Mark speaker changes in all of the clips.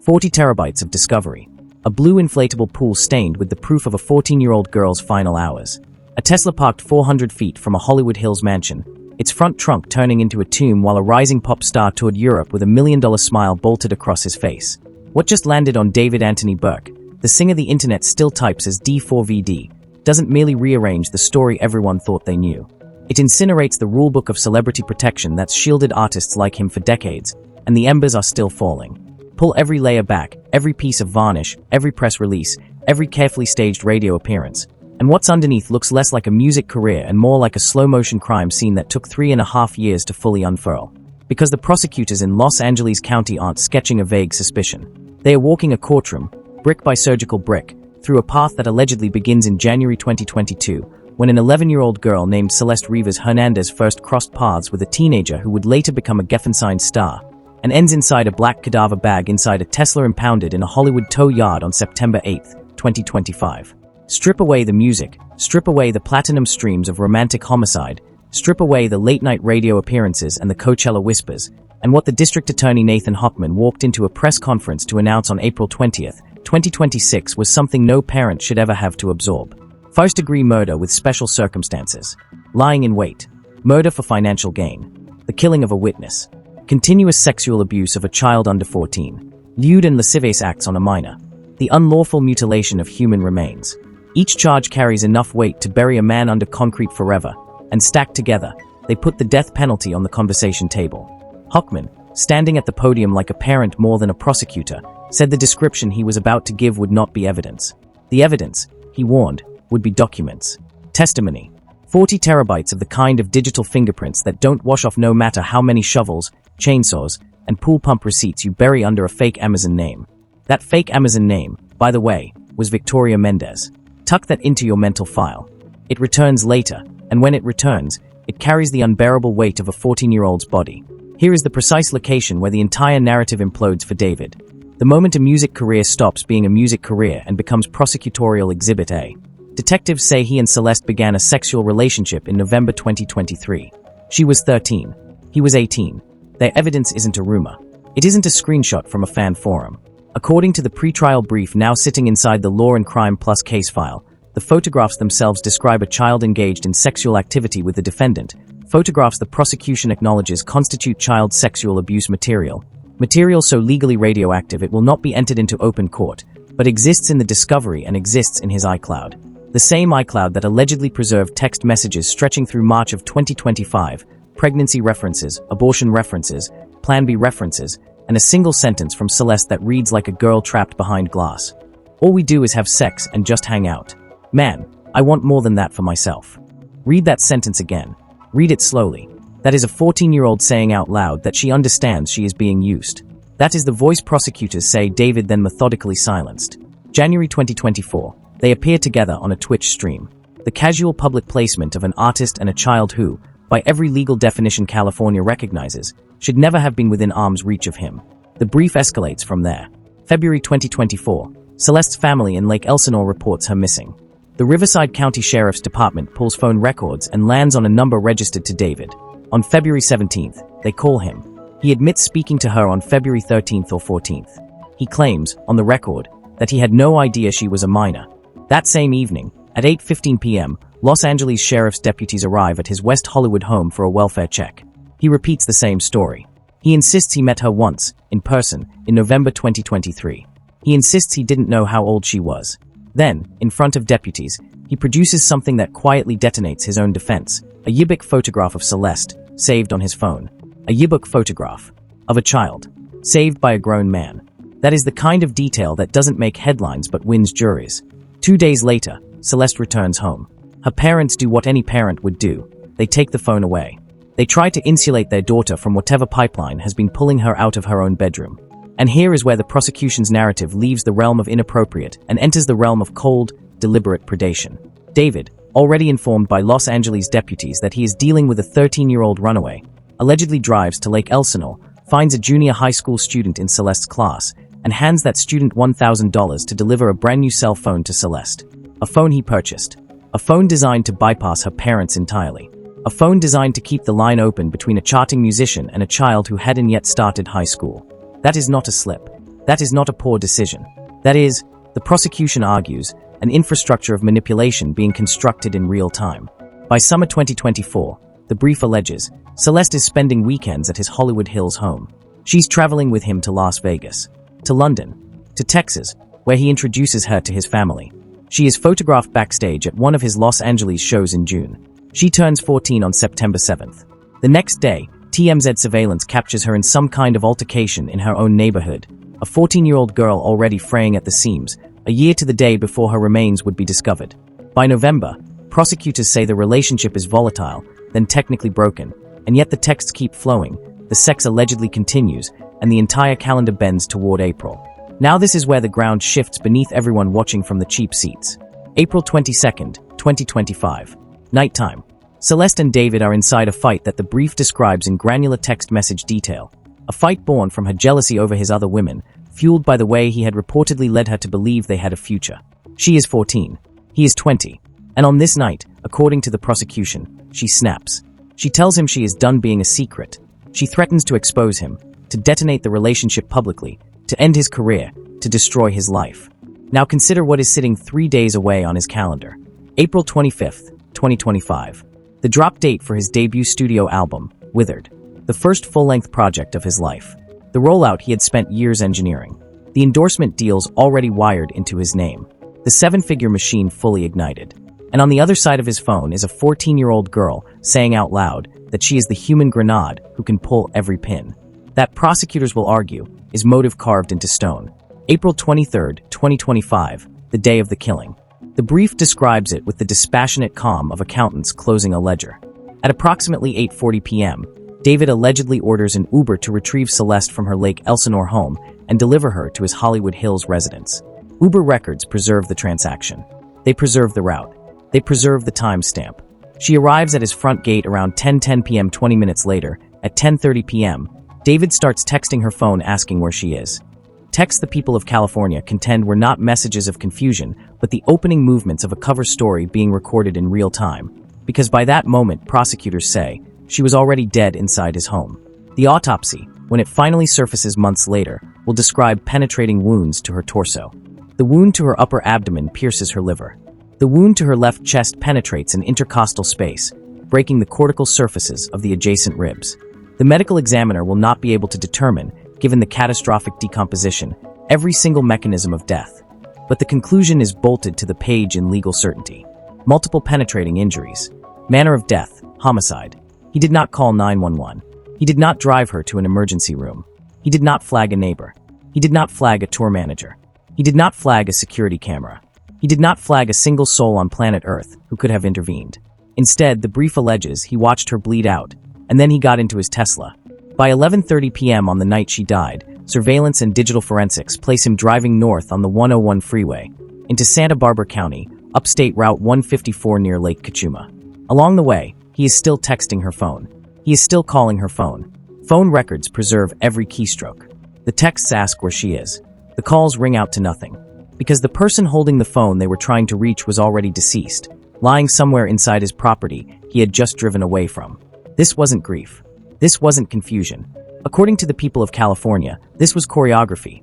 Speaker 1: 40 terabytes of discovery. A blue inflatable pool stained with the proof of a 14-year-old girl's final hours. A Tesla parked 400 feet from a Hollywood Hills mansion, its front trunk turning into a tomb while a rising pop star toured Europe with $1 million smile bolted across his face. What just landed on David Anthony Burke, the singer the internet still types as D4VD, doesn't merely rearrange the story everyone thought they knew. It incinerates the rulebook of celebrity protection that's shielded artists like him for decades, and the embers are still falling. Pull every layer back, every piece of varnish, every press release, every carefully staged radio appearance, and what's underneath looks less like a music career and more like a slow-motion crime scene that took 3.5 years to fully unfurl. Because the prosecutors in Los Angeles County aren't sketching a vague suspicion. They are walking a courtroom, brick by surgical brick, through a path that allegedly begins in January 2022, when an 11-year-old girl named Celeste Rivas Hernandez first crossed paths with a teenager who would later become a Geffen-signed star, and ends inside a black cadaver bag inside a Tesla impounded in a Hollywood tow yard on September 8, 2025. Strip away the music, strip away the platinum streams of romantic homicide, strip away the late-night radio appearances and the Coachella whispers, and what the District Attorney Nathan Hochman walked into a press conference to announce on April 20, 2026 was something no parent should ever have to absorb. First-degree murder with special circumstances. Lying in wait. Murder for financial gain. The killing of a witness. Continuous sexual abuse of a child under 14. Lewd and lascivious acts on a minor. The unlawful mutilation of human remains. Each charge carries enough weight to bury a man under concrete forever, and stacked together, they put the death penalty on the conversation table. Hochman, standing at the podium like a parent more than a prosecutor, said the description he was about to give would not be evidence. The evidence, he warned, would be documents. Testimony. 40 terabytes of the kind of digital fingerprints that don't wash off no matter how many shovels, chainsaws, and pool pump receipts you bury under a fake Amazon name. That fake Amazon name, by the way, was Victoria Mendes. Tuck that into your mental file. It returns later, and when it returns, it carries the unbearable weight of a 14-year-old's body. Here is the precise location where the entire narrative implodes for David. The moment a music career stops being a music career and becomes prosecutorial Exhibit A. Detectives say he and Celeste began a sexual relationship in November 2023. She was 13. He was 18. Their evidence isn't a rumor. It isn't a screenshot from a fan forum. According to the pretrial brief now sitting inside the Law and Crime Plus case file, the photographs themselves describe a child engaged in sexual activity with the defendant. Photographs the prosecution acknowledges constitute child sexual abuse material. Material so legally radioactive it will not be entered into open court, but exists in the discovery and exists in his iCloud. The same iCloud that allegedly preserved text messages stretching through March of 2025, pregnancy references, abortion references, Plan B references, and a single sentence from Celeste that reads like a girl trapped behind glass. All we do is have sex and just hang out. Man, I want more than that for myself. Read that sentence again. Read it slowly. That is a 14-year-old saying out loud that she understands she is being used. That is the voice prosecutors say David then methodically silenced. January 2024. They appear together on a Twitch stream. The casual public placement of an artist and a child who, by every legal definition California recognizes, should never have been within arm's reach of him. The brief escalates from there. February 2024. Celeste's family in Lake Elsinore reports her missing. The Riverside County Sheriff's Department pulls phone records and lands on a number registered to David. On February 17th, they call him. He admits speaking to her on February 13th or 14th. He claims, on the record, that he had no idea she was a minor. That same evening, at 8:15 p.m., Los Angeles Sheriff's deputies arrive at his West Hollywood home for a welfare check. He repeats the same story. He insists he met her once, in person, in November 2023. He insists he didn't know how old she was. Then, in front of deputies, he produces something that quietly detonates his own defense, a yearbook photograph of Celeste, saved on his phone. A yearbook photograph of a child, saved by a grown man. That is the kind of detail that doesn't make headlines but wins juries. 2 days later, Celeste returns home. Her parents do what any parent would do. They take the phone away. They try to insulate their daughter from whatever pipeline has been pulling her out of her own bedroom. And here is where the prosecution's narrative leaves the realm of inappropriate and enters the realm of cold, deliberate predation. David, already informed by Los Angeles deputies that he is dealing with a 13-year-old runaway, allegedly drives to Lake Elsinore, finds a junior high school student in Celeste's class, and hands that student $1,000 to deliver a brand new cell phone to Celeste. A phone he purchased. A phone designed to bypass her parents entirely. A phone designed to keep the line open between a charting musician and a child who hadn't yet started high school. That is not a slip. That is not a poor decision. That is, the prosecution argues, an infrastructure of manipulation being constructed in real time. By summer 2024, the brief alleges, Celeste is spending weekends at his Hollywood Hills home. She's traveling with him to Las Vegas, to London, to Texas, where he introduces her to his family. She is photographed backstage at one of his Los Angeles shows in June. She turns 14 on September 7th. The next day, TMZ surveillance captures her in some kind of altercation in her own neighborhood, a 14-year-old girl already fraying at the seams, a year to the day before her remains would be discovered. By November, prosecutors say the relationship is volatile, then technically broken, and yet the texts keep flowing, the sex allegedly continues, and the entire calendar bends toward April. Now this is where the ground shifts beneath everyone watching from the cheap seats. April 22nd, 2025. Nighttime. Celeste and David are inside a fight that the brief describes in granular text message detail. A fight born from her jealousy over his other women, fueled by the way he had reportedly led her to believe they had a future. She is 14. He is 20. And on this night, according to the prosecution, she snaps. She tells him she is done being a secret. She threatens to expose him, to detonate the relationship publicly, to end his career, to destroy his life. Now consider what is sitting 3 days away on his calendar. April 25th, 2025. The drop date for his debut studio album, Withered. The first full-length project of his life. The rollout he had spent years engineering. The endorsement deals already wired into his name. The 7-figure machine fully ignited. And on the other side of his phone is a 14-year-old girl saying out loud that she is the human grenade who can pull every pin. That, prosecutors will argue, is motive carved into stone. April 23rd, 2025, the day of the killing. The brief describes it with the dispassionate calm of accountants closing a ledger. At approximately 8:40 p.m., David allegedly orders an Uber to retrieve Celeste from her Lake Elsinore home and deliver her to his Hollywood Hills residence. Uber records preserve the transaction. They preserve the route. They preserve the timestamp. She arrives at his front gate around 10:10 p.m. 20 minutes later. At 10:30 p.m., David starts texting her phone asking where she is. Texts the people of California contend were not messages of confusion, but the opening movements of a cover story being recorded in real time. Because by that moment, prosecutors say, she was already dead inside his home. The autopsy, when it finally surfaces months later, will describe penetrating wounds to her torso. The wound to her upper abdomen pierces her liver. The wound to her left chest penetrates an intercostal space, breaking the cortical surfaces of the adjacent ribs. The medical examiner will not be able to determine, given the catastrophic decomposition, every single mechanism of death. But the conclusion is bolted to the page in legal certainty. Multiple penetrating injuries. Manner of death, homicide. He did not call 911. He did not drive her to an emergency room. He did not flag a neighbor. He did not flag a tour manager. He did not flag a security camera. He did not flag a single soul on planet Earth who could have intervened. Instead, the brief alleges he watched her bleed out, and then he got into his Tesla. By 11:30 p.m. on the night she died, surveillance and digital forensics place him driving north on the 101 freeway, into Santa Barbara County, upstate Route 154 near Lake Cachuma. Along the way, he is still texting her phone. He is still calling her phone. Phone records preserve every keystroke. The texts ask where she is. The calls ring out to nothing. Because the person holding the phone they were trying to reach was already deceased, lying somewhere inside his property he had just driven away from. This wasn't grief. This wasn't confusion. According to the people of California, this was choreography.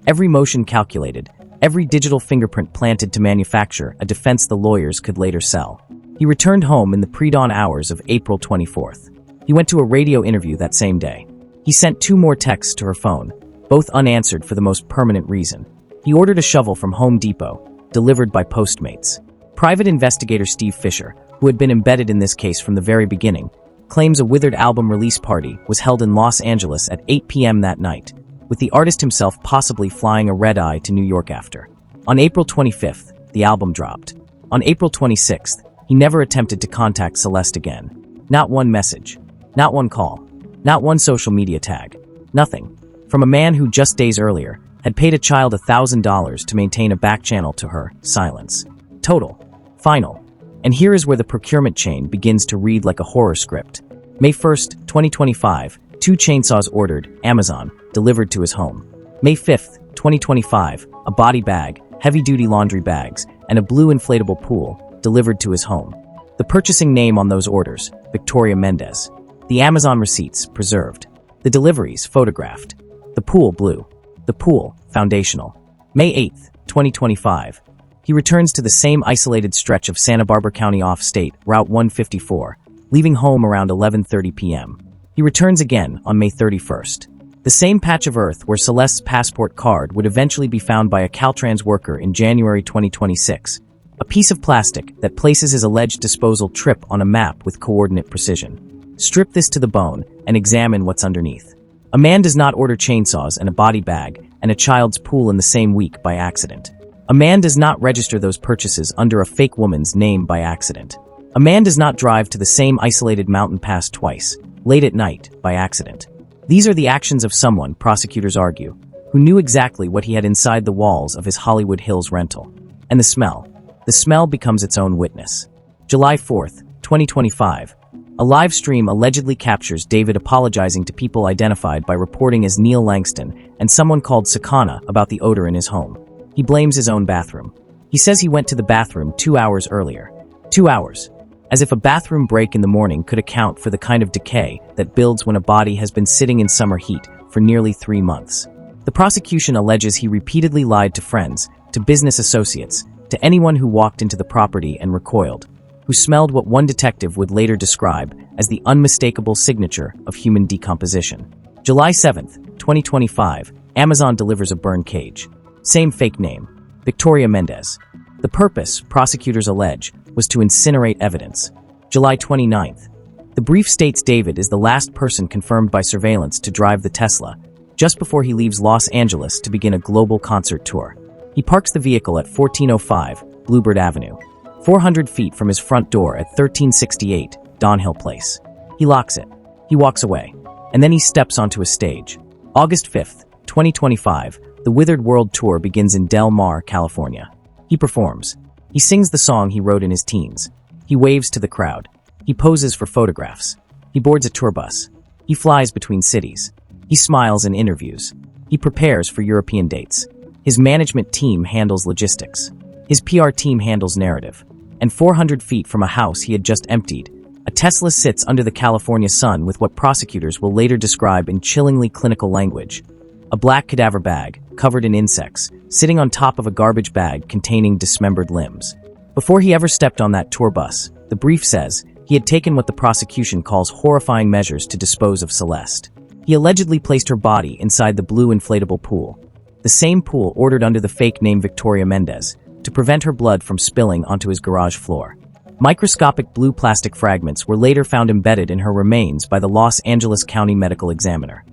Speaker 1: Every motion calculated, every digital fingerprint planted to manufacture a defense the lawyers could later sell. He returned home in the pre-dawn hours of April 24th. He went to a radio interview that same day. He sent 2 more texts to her phone, both unanswered for the most permanent reason. He ordered a shovel from Home Depot, delivered by Postmates. Private investigator Steve Fisher, who had been embedded in this case from the very beginning, claims a Withered album release party was held in Los Angeles at 8 p.m. that night, with the artist himself possibly flying a red-eye to New York after. On April 25th, the album dropped. On April 26th, he never attempted to contact Celeste again. Not one message. Not one call. Not one social media tag. Nothing. From a man who just days earlier had paid a child $1,000 to maintain a back channel to her, silence. Total. Final. And here is where the procurement chain begins to read like a horror script. May 1st, 2025, 2 chainsaws ordered, Amazon, delivered to his home. May 5th, 2025, a body bag, heavy-duty laundry bags, and a blue inflatable pool, delivered to his home. The purchasing name on those orders, Victoria Mendes. The Amazon receipts, preserved. The deliveries, photographed. The pool, blue. The pool, foundational. May 8, 2025. He returns to the same isolated stretch of Santa Barbara County off-state, Route 154, leaving home around 11:30 p.m. He returns again on May 31st. The same patch of earth where Celeste's passport card would eventually be found by a Caltrans worker in January 2026. A piece of plastic that places his alleged disposal trip on a map with coordinate precision. Strip this to the bone and examine what's underneath. A man does not order chainsaws and a body bag and a child's pool in the same week by accident. A man does not register those purchases under a fake woman's name by accident. A man does not drive to the same isolated mountain pass twice, late at night, by accident. These are the actions of someone, prosecutors argue, who knew exactly what he had inside the walls of his Hollywood Hills rental. And the smell becomes its own witness. July 4th, 2025. A live stream allegedly captures David apologizing to people identified by reporting as Neil Langston and someone called Sakana about the odor in his home. He blames his own bathroom. He says he went to the bathroom 2 hours earlier. 2 hours. As if a bathroom break in the morning could account for the kind of decay that builds when a body has been sitting in summer heat for nearly 3 months. The prosecution alleges he repeatedly lied to friends, to business associates, to anyone who walked into the property and recoiled, who smelled what one detective would later describe as the unmistakable signature of human decomposition. July 7th, 2025, Amazon delivers a burn cage. Same fake name, Victoria Mendes. The purpose, prosecutors allege, was to incinerate evidence. July 29th. The brief states David is the last person confirmed by surveillance to drive the Tesla, just before he leaves Los Angeles to begin a global concert tour. He parks the vehicle at 1405 Bluebird Avenue, 400 feet from his front door at 1368 Donhill Place. He locks it. He walks away. And then he steps onto a stage. August 5th, 2025, the Withered World Tour begins in Del Mar, California. He performs. He sings the song he wrote in his teens. He waves to the crowd. He poses for photographs. He boards a tour bus. He flies between cities. He smiles in interviews. He prepares for European dates. His management team handles logistics. His PR team handles narrative. And 400 feet from a house he had just emptied, a Tesla sits under the California sun with what prosecutors will later describe in chillingly clinical language. A black cadaver bag, covered in insects, sitting on top of a garbage bag containing dismembered limbs. Before he ever stepped on that tour bus, the brief says, he had taken what the prosecution calls horrifying measures to dispose of Celeste. He allegedly placed her body inside the blue inflatable pool, the same pool ordered under the fake name Victoria Mendes, to prevent her blood from spilling onto his garage floor. Microscopic blue plastic fragments were later found embedded in her remains by the Los Angeles County Medical Examiner.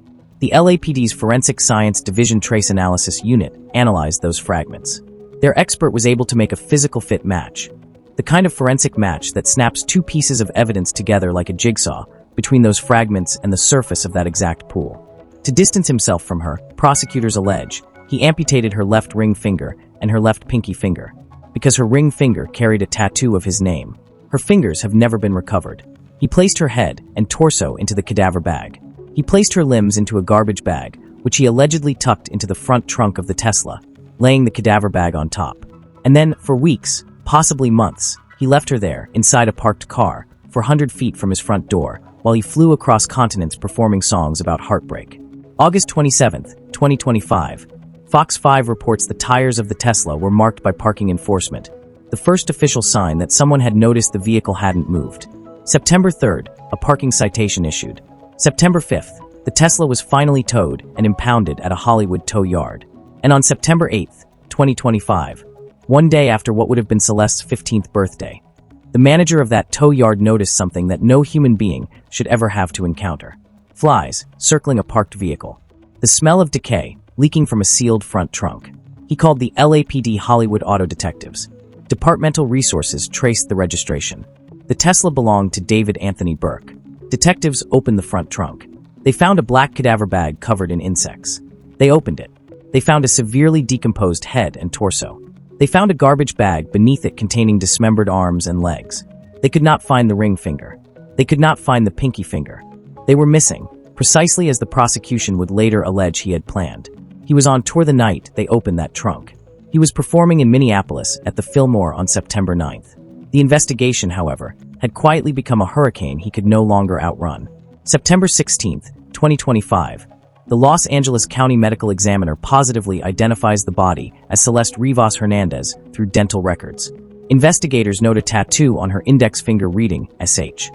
Speaker 1: The LAPD's Forensic Science Division Trace Analysis Unit analyzed those fragments. Their expert was able to make a physical fit match, the kind of forensic match that snaps two pieces of evidence together like a jigsaw between those fragments and the surface of that exact pool. To distance himself from her, prosecutors allege, he amputated her left ring finger and her left pinky finger, because her ring finger carried a tattoo of his name. Her fingers have never been recovered. He placed her head and torso into the cadaver bag. He placed her limbs into a garbage bag, which he allegedly tucked into the front trunk of the Tesla, laying the cadaver bag on top. And then, for weeks, possibly months, he left her there, inside a parked car, 400 feet from his front door, while he flew across continents performing songs about heartbreak. August 27th, 2025, Fox 5 reports the tires of the Tesla were marked by parking enforcement, the first official sign that someone had noticed the vehicle hadn't moved. September 3rd, a parking citation issued. September 5th, the Tesla was finally towed and impounded at a Hollywood tow yard. And on September 8th, 2025, one day after what would have been Celeste's 15th birthday, the manager of that tow yard noticed something that no human being should ever have to encounter. Flies circling a parked vehicle. The smell of decay leaking from a sealed front trunk. He called the LAPD Hollywood Auto Detectives. Departmental resources traced the registration. The Tesla belonged to David Anthony Burke. Detectives opened the front trunk. They found a black cadaver bag covered in insects. They opened it. They found a severely decomposed head and torso. They found a garbage bag beneath it containing dismembered arms and legs. They could not find the ring finger. They could not find the pinky finger. They were missing, precisely as the prosecution would later allege he had planned. He was on tour the night they opened that trunk. He was performing in Minneapolis at the Fillmore on September 9th. The investigation, however, had quietly become a hurricane he could no longer outrun. September 16th, 2025. The Los Angeles County Medical Examiner positively identifies the body as Celeste Rivas Hernandez through dental records. Investigators note a tattoo on her index finger reading SH,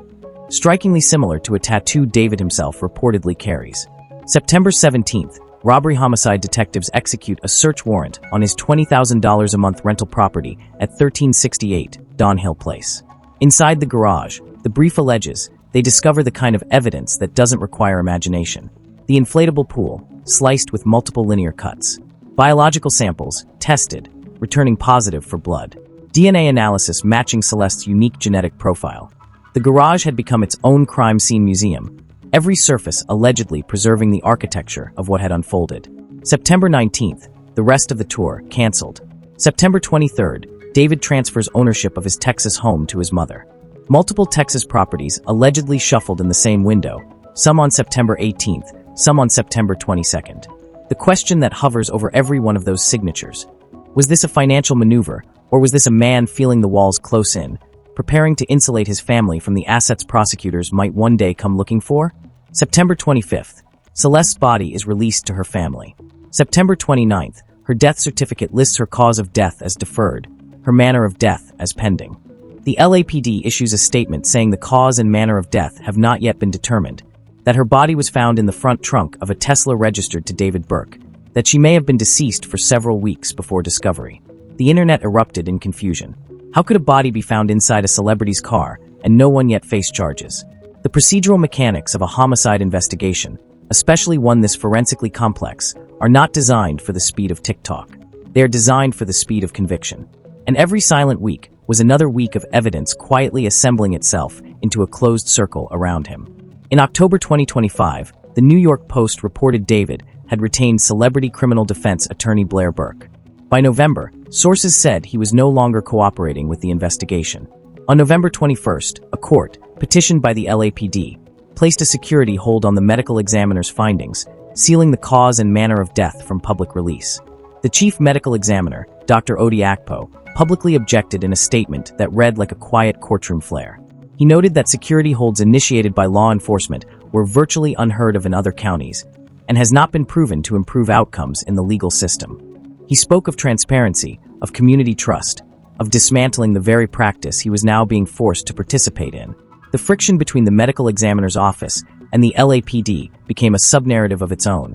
Speaker 1: strikingly similar to a tattoo David himself reportedly carries. September 17th, robbery homicide detectives execute a search warrant on his $20,000 a month rental property at 1368 Don Hill Place. Inside the garage, the brief alleges, they discover the kind of evidence that doesn't require imagination. The inflatable pool, sliced with multiple linear cuts. Biological samples, tested, returning positive for blood. DNA analysis matching Celeste's unique genetic profile. The garage had become its own crime scene museum, every surface allegedly preserving the architecture of what had unfolded. September 19th, the rest of the tour canceled. September 23rd, David transfers ownership of his Texas home to his mother. Multiple Texas properties allegedly shuffled in the same window, some on September 18th, some on September 22nd. The question that hovers over every one of those signatures: was this a financial maneuver, or was this a man feeling the walls close in, preparing to insulate his family from the assets prosecutors might one day come looking for? September 25th, Celeste's body is released to her family. September 29th, her death certificate lists her cause of death as deferred, her manner of death as pending. The LAPD issues a statement saying the cause and manner of death have not yet been determined, that her body was found in the front trunk of a Tesla registered to David Burke, that she may have been deceased for several weeks before discovery. The internet erupted in confusion. How could a body be found inside a celebrity's car and no one yet face charges? The procedural mechanics of a homicide investigation, especially one this forensically complex, are not designed for the speed of TikTok. They are designed for the speed of conviction. And every silent week was another week of evidence quietly assembling itself into a closed circle around him. In October 2025, the New York Post reported David had retained celebrity criminal defense attorney Blair Berk. By November, sources said he was no longer cooperating with the investigation. On November 21st, a court, petitioned by the LAPD, placed a security hold on the medical examiner's findings, sealing the cause and manner of death from public release. The chief medical examiner, Dr. Odi Akpo, publicly objected in a statement that read like a quiet courtroom flare. He noted that security holds initiated by law enforcement were virtually unheard of in other counties, and has not been proven to improve outcomes in the legal system. He spoke of transparency, of community trust, of dismantling the very practice he was now being forced to participate in. The friction between the medical examiner's office and the LAPD became a sub-narrative of its own,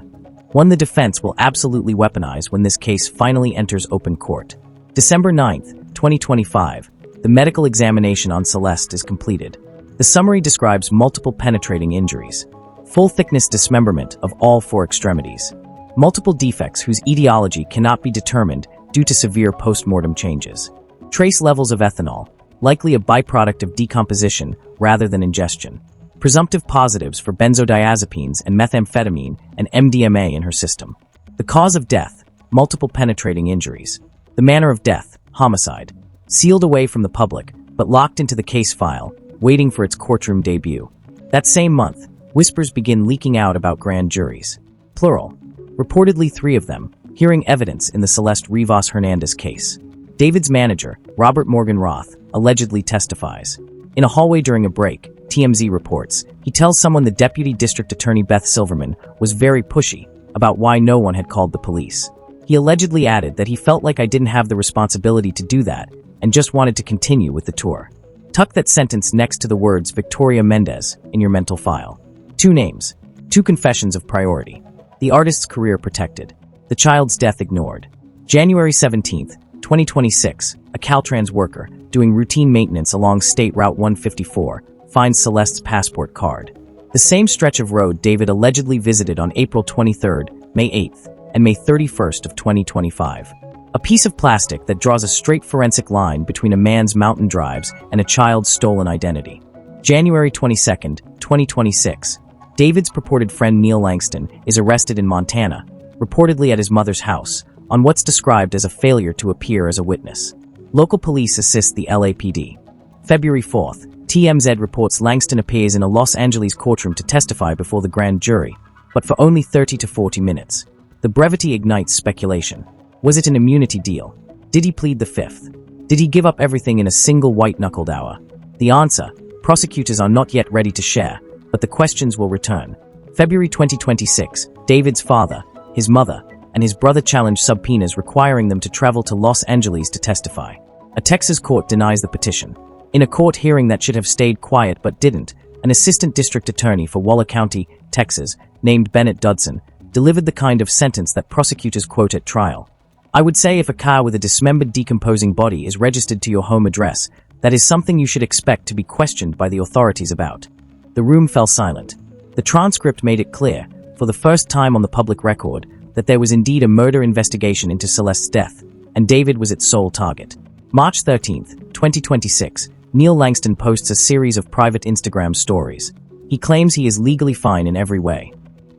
Speaker 1: one the defense will absolutely weaponize when this case finally enters open court. December 9th, 2025, the medical examination on Celeste is completed. The summary describes multiple penetrating injuries, full-thickness dismemberment of all four extremities, multiple defects whose etiology cannot be determined due to severe post-mortem changes, trace levels of ethanol, likely a byproduct of decomposition rather than ingestion, presumptive positives for benzodiazepines and methamphetamine and MDMA in her system. The cause of death, multiple penetrating injuries. The manner of death, homicide. Sealed away from the public, but locked into the case file, waiting for its courtroom debut. That same month, whispers begin leaking out about grand juries. Plural. Reportedly 3 of them, hearing evidence in the Celeste Rivas Hernandez case. David's manager, Robert Morgan Roth, allegedly testifies. In a hallway during a break, TMZ reports, he tells someone the Deputy District Attorney Beth Silverman was very pushy about why no one had called the police. He allegedly added that he felt like I didn't have the responsibility to do that and just wanted to continue with the tour. Tuck that sentence next to the words Victoria Mendes in your mental file. 2 names, 2 confessions of priority. The artist's career protected. The child's death ignored. January 17th, 2026, a Caltrans worker, doing routine maintenance along State Route 154, finds Celeste's passport card. The same stretch of road David allegedly visited on April 23rd, May 8th, and May 31st of 2025. A piece of plastic that draws a straight forensic line between a man's mountain drives and a child's stolen identity. January 22nd, 2026. David's purported friend Neil Langston is arrested in Montana, reportedly at his mother's house, on what's described as a failure to appear as a witness. Local police assist the LAPD. February 4th, TMZ reports Langston appears in a Los Angeles courtroom to testify before the grand jury, but for only 30 to 40 minutes. The brevity ignites speculation. Was it an immunity deal? Did he plead the fifth? Did he give up everything in a single white-knuckled hour? The answer, prosecutors are not yet ready to share, but the questions will return. February 2026, David's father, his mother, and his brother challenged subpoenas requiring them to travel to Los Angeles to testify. A Texas court denies the petition. In a court hearing that should have stayed quiet but didn't, an assistant district attorney for Waller County, Texas, named Bennett Dudson, delivered the kind of sentence that prosecutors quote at trial. "I would say if a car with a dismembered, decomposing body is registered to your home address, that is something you should expect to be questioned by the authorities about." The room fell silent. The transcript made it clear, for the first time on the public record, that there was indeed a murder investigation into Celeste's death, and David was its sole target. March 13, 2026, Neil Langston posts a series of private Instagram stories. He claims he is legally fine in every way.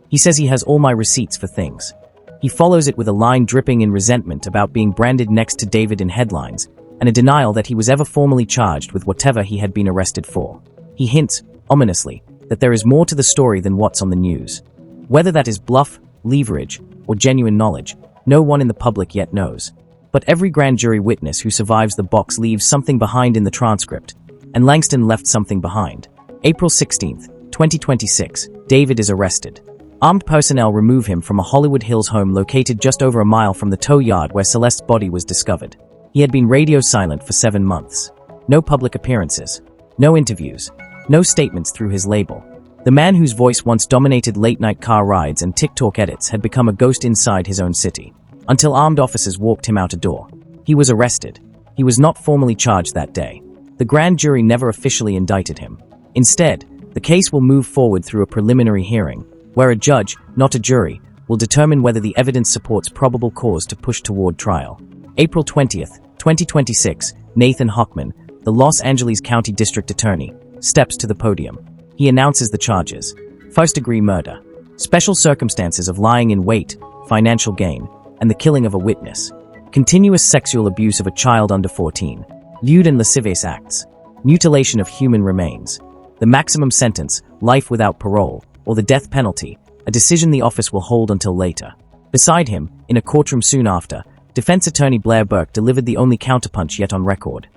Speaker 1: He says he has all my receipts for things. He follows it with a line dripping in resentment about being branded next to David in headlines, and a denial that he was ever formally charged with whatever he had been arrested for. He hints, ominously, that there is more to the story than what's on the news. Whether that is bluff, leverage, or genuine knowledge, no one in the public yet knows. But every grand jury witness who survives the box leaves something behind in the transcript, and Langston left something behind. April 16, 2026, David is arrested. Armed personnel remove him from a Hollywood Hills home located just over a mile from the tow yard where Celeste's body was discovered. He had been radio silent for 7 months. No public appearances. No interviews. No statements through his label. The man whose voice once dominated late-night car rides and TikTok edits had become a ghost inside his own city. Until armed officers walked him out a door. He was arrested. He was not formally charged that day. The grand jury never officially indicted him. Instead, the case will move forward through a preliminary hearing, where a judge, not a jury, will determine whether the evidence supports probable cause to push toward trial. April 20, 2026, Nathan Hochman, the Los Angeles County District Attorney, steps to the podium. He announces the charges: first-degree murder, special circumstances of lying in wait, financial gain, and the killing of a witness, continuous sexual abuse of a child under 14, lewd and lascivious acts, mutilation of human remains, the maximum sentence, life without parole, or the death penalty, a decision the office will hold until later. Beside him, in a courtroom soon after, defense attorney Blair Berk delivered the only counterpunch yet on record.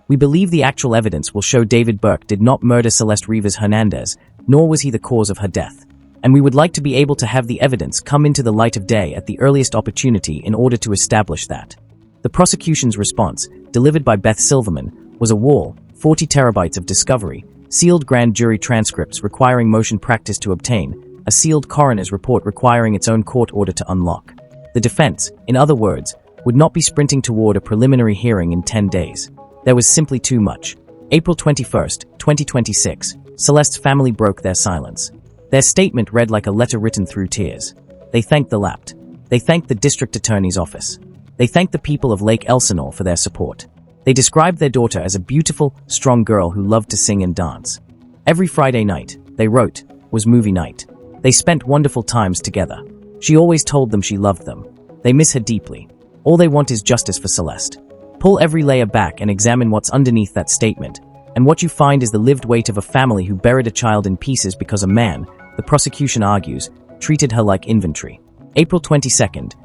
Speaker 1: "We believe the actual evidence will show David Burke did not murder Celeste Rivas Hernandez, nor was he the cause of her death. And we would like to be able to have the evidence come into the light of day at the earliest opportunity in order to establish that." The prosecution's response, delivered by Beth Silverman, was a wall, 40 terabytes of discovery, sealed grand jury transcripts requiring motion practice to obtain, a sealed coroner's report requiring its own court order to unlock. The defense, in other words, would not be sprinting toward a preliminary hearing in 10 days. There was simply too much. April 21, 2026, Celeste's family broke their silence. Their statement read like a letter written through tears. They thanked the LAPT. They thanked the district attorney's office. They thanked the people of Lake Elsinore for their support. They described their daughter as a beautiful, strong girl who loved to sing and dance. Every Friday night, they wrote, was movie night. They spent wonderful times together. She always told them she loved them. They miss her deeply. All they want is justice for Celeste. Pull every layer back and examine what's underneath that statement, and what you find is the lived weight of a family who buried a child in pieces because a man, the prosecution argues, treated her like inventory. April 22,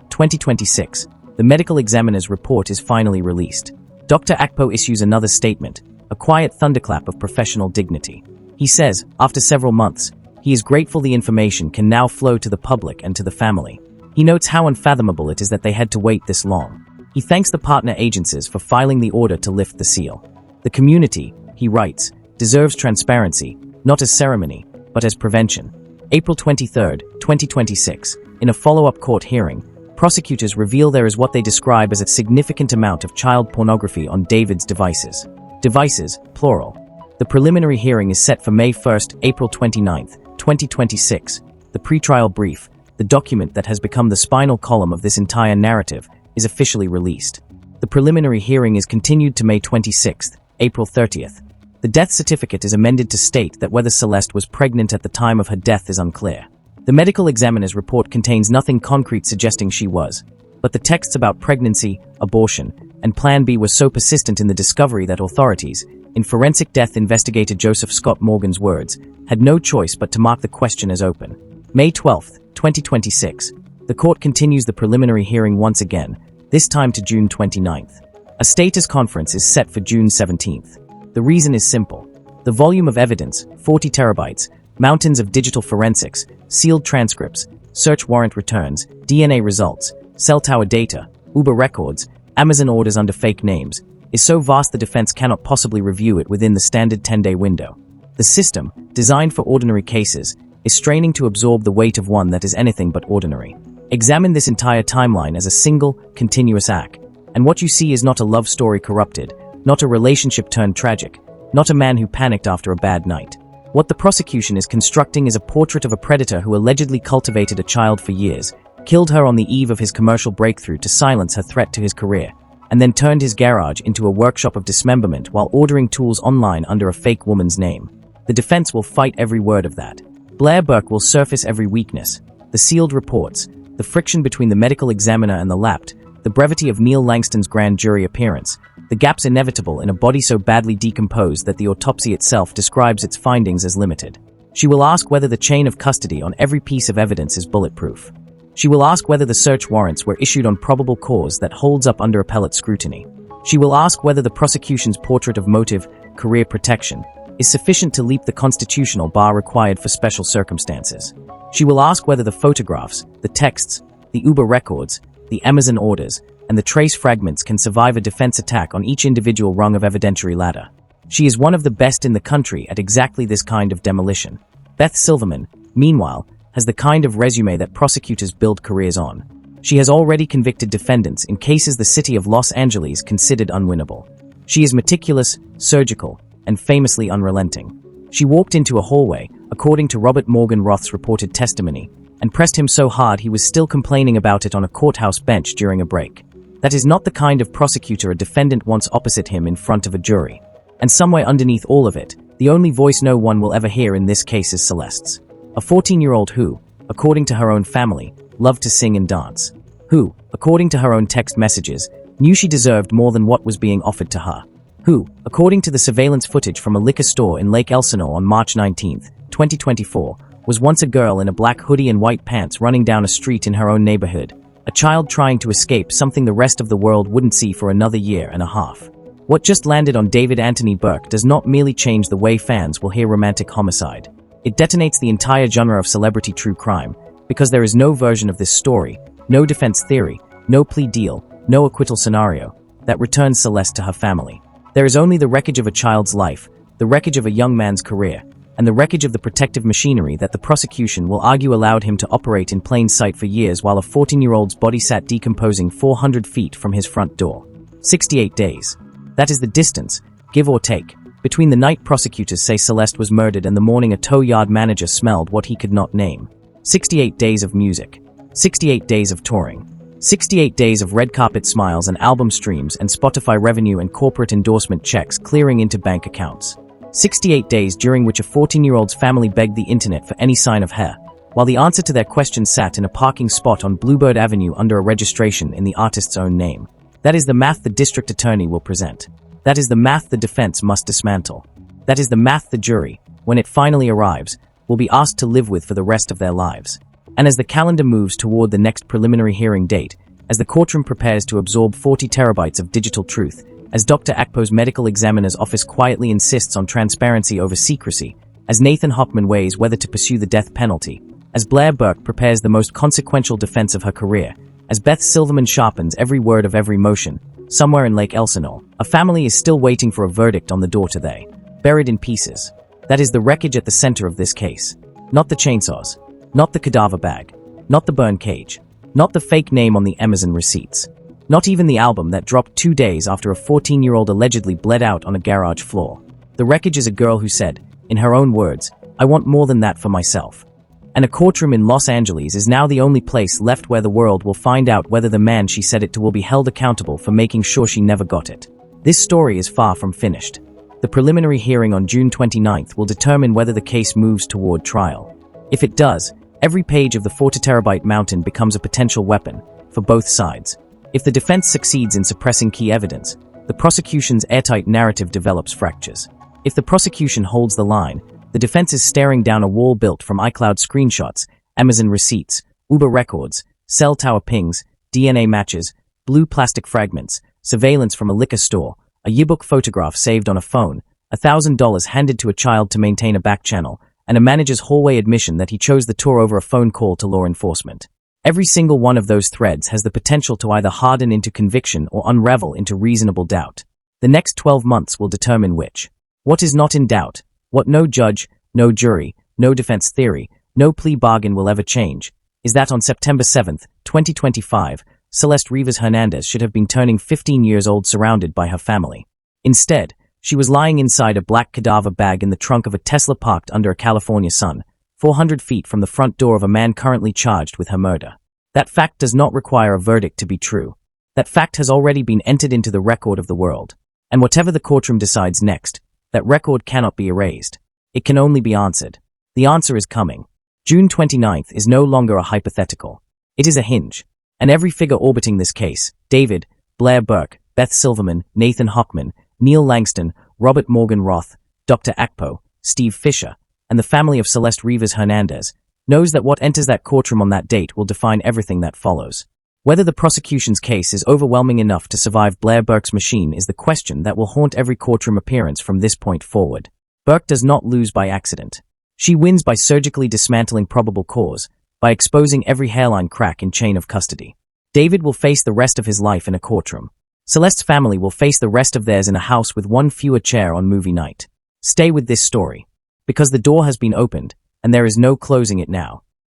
Speaker 1: 2026, the medical examiner's report is finally released. Dr. Akpo issues another statement, a quiet thunderclap of professional dignity. He says, after several months, he is grateful the information can now flow to the public and to the family. He notes how unfathomable it is that they had to wait this long. He thanks the partner agencies for filing the order to lift the seal. The community, he writes, deserves transparency, not as ceremony, but as prevention. April 23, 2026, in a follow-up court hearing, prosecutors reveal there is what they describe as a significant amount of child pornography on David's devices. Devices, plural. The preliminary hearing is set for May 1, April 29, 2026. The pretrial brief, the document that has become the spinal column of this entire narrative, is officially released. The preliminary hearing is continued to May 26, April 30th. The death certificate is amended to state that whether Celeste was pregnant at the time of her death is unclear. The medical examiner's report contains nothing concrete suggesting she was, but the texts about pregnancy, abortion, and Plan B were so persistent in the discovery that authorities, in forensic death investigator Joseph Scott Morgan's words, had no choice but to mark the question as open. May 12, 2026. The court continues the preliminary hearing once again, this time to June 29th. A status conference is set for June 17th. The reason is simple. The volume of evidence, 40 terabytes, Mountains of digital forensics, sealed transcripts, search warrant returns, DNA results, cell tower data, Uber records, Amazon orders under fake names, is so vast the defense cannot possibly review it within the standard 10-day window. The system, designed for ordinary cases, is straining to absorb the weight of one that is anything but ordinary. Examine this entire timeline as a single, continuous act, and what you see is not a love story corrupted, not a relationship turned tragic, not a man who panicked after a bad night. What the prosecution is constructing is a portrait of a predator who allegedly cultivated a child for years, killed her on the eve of his commercial breakthrough to silence her threat to his career, and then turned his garage into a workshop of dismemberment while ordering tools online under a fake woman's name. The defense will fight every word of that. Blair Berk will surface every weakness, the sealed reports, the friction between the medical examiner and the lapped, the brevity of Neil Langston's grand jury appearance, the gaps inevitable in a body so badly decomposed that the autopsy itself describes its findings as limited. She will ask whether the chain of custody on every piece of evidence is bulletproof. She will ask whether the search warrants were issued on probable cause that holds up under appellate scrutiny. She will ask whether the prosecution's portrait of motive, career protection, is sufficient to leap the constitutional bar required for special circumstances. She will ask whether the photographs, the texts, the Uber records, the Amazon orders, and the trace fragments can survive a defense attack on each individual rung of evidentiary ladder. She is one of the best in the country at exactly this kind of demolition. Beth Silverman, meanwhile, has the kind of resume that prosecutors build careers on. She has already convicted defendants in cases the city of Los Angeles considered unwinnable. She is meticulous, surgical, and famously unrelenting. She walked into a hallway, according to Robert Morgan Roth's reported testimony, and pressed him so hard he was still complaining about it on a courthouse bench during a break. That is not the kind of prosecutor a defendant wants opposite him in front of a jury. And somewhere underneath all of it, the only voice no one will ever hear in this case is Celeste's. A 14-year-old who, according to her own family, loved to sing and dance. Who, according to her own text messages, knew she deserved more than what was being offered to her. Who, according to the surveillance footage from a liquor store in Lake Elsinore on March 19, 2024, was once a girl in a black hoodie and white pants running down a street in her own neighborhood, a child trying to escape something the rest of the world wouldn't see for another year and a half. What just landed on David Anthony Burke does not merely change the way fans will hear romantic homicide. It detonates the entire genre of celebrity true crime, because there is no version of this story, no defense theory, no plea deal, no acquittal scenario, that returns Celeste to her family. There is only the wreckage of a child's life, the wreckage of a young man's career, and the wreckage of the protective machinery that the prosecution will argue allowed him to operate in plain sight for years while a 14-year-old's body sat decomposing 400 feet from his front door. 68 days. That is the distance, give or take, between the night prosecutors say Celeste was murdered and the morning a tow yard manager smelled what he could not name. 68 days of music. 68 days of touring. 68 days of red carpet smiles and album streams and Spotify revenue and corporate endorsement checks clearing into bank accounts. 68 days during which a 14-year-old's family begged the internet for any sign of her, while the answer to their questions sat in a parking spot on Bluebird Avenue under a registration in the artist's own name. That is the math the district attorney will present. That is the math the defense must dismantle. That is the math the jury, when it finally arrives, will be asked to live with for the rest of their lives. And as the calendar moves toward the next preliminary hearing date, as the courtroom prepares to absorb 40 terabytes of digital truth, as Dr. Akpo's medical examiner's office quietly insists on transparency over secrecy, as Nathan Hochman weighs whether to pursue the death penalty, as Blair Berk prepares the most consequential defense of her career, as Beth Silverman sharpens every word of every motion, somewhere in Lake Elsinore, a family is still waiting for a verdict on the door to they. Buried in pieces. That is the wreckage at the center of this case. Not the chainsaws. Not the cadaver bag. Not the burn cage. Not the fake name on the Amazon receipts. Not even the album that dropped 2 days after a 14-year-old allegedly bled out on a garage floor. The wreckage is a girl who said, in her own words, "I want more than that for myself." And a courtroom in Los Angeles is now the only place left where the world will find out whether the man she said it to will be held accountable for making sure she never got it. This story is far from finished. The preliminary hearing on June 29th will determine whether the case moves toward trial. If it does, every page of the 40 terabyte mountain becomes a potential weapon, for both sides. If the defense succeeds in suppressing key evidence, the prosecution's airtight narrative develops fractures. If the prosecution holds the line, the defense is staring down a wall built from iCloud screenshots, Amazon receipts, Uber records, cell tower pings, DNA matches, blue plastic fragments, surveillance from a liquor store, a yearbook photograph saved on a phone, $1,000 handed to a child to maintain a back channel, and a manager's hallway admission that he chose the tour over a phone call to law enforcement. Every single one of those threads has the potential to either harden into conviction or unravel into reasonable doubt. The next 12 months will determine which. What is not in doubt, what no judge, no jury, no defense theory, no plea bargain will ever change, is that on September 7, 2025, Celeste Rivas Hernandez should have been turning 15 years old surrounded by her family. Instead, she was lying inside a black cadaver bag in the trunk of a Tesla parked under a California sun, 400 feet from the front door of a man currently charged with her murder. That fact does not require a verdict to be true. That fact has already been entered into the record of the world. And whatever the courtroom decides next, that record cannot be erased. It can only be answered. The answer is coming. June 29th is no longer a hypothetical. It is a hinge. And every figure orbiting this case, David, Blair Berk, Beth Silverman, Nathan Hochman, Neil Langston, Robert Morgan Roth, Dr. Akpo, Steve Fisher, and the family of Celeste Rivas Hernandez, knows that what enters that courtroom on that date will define everything that follows. Whether the prosecution's case is overwhelming enough to survive Blair Berk's machine is the question that will haunt every courtroom appearance from this point forward. Berk does not lose by accident. She wins by surgically dismantling probable cause, by exposing every hairline crack in chain of custody. David will face the rest of his life in a courtroom. Celeste's family will face the rest of theirs in a house with one fewer chair on movie night. Stay with this story. Because the door has been opened, and there is no closing it now.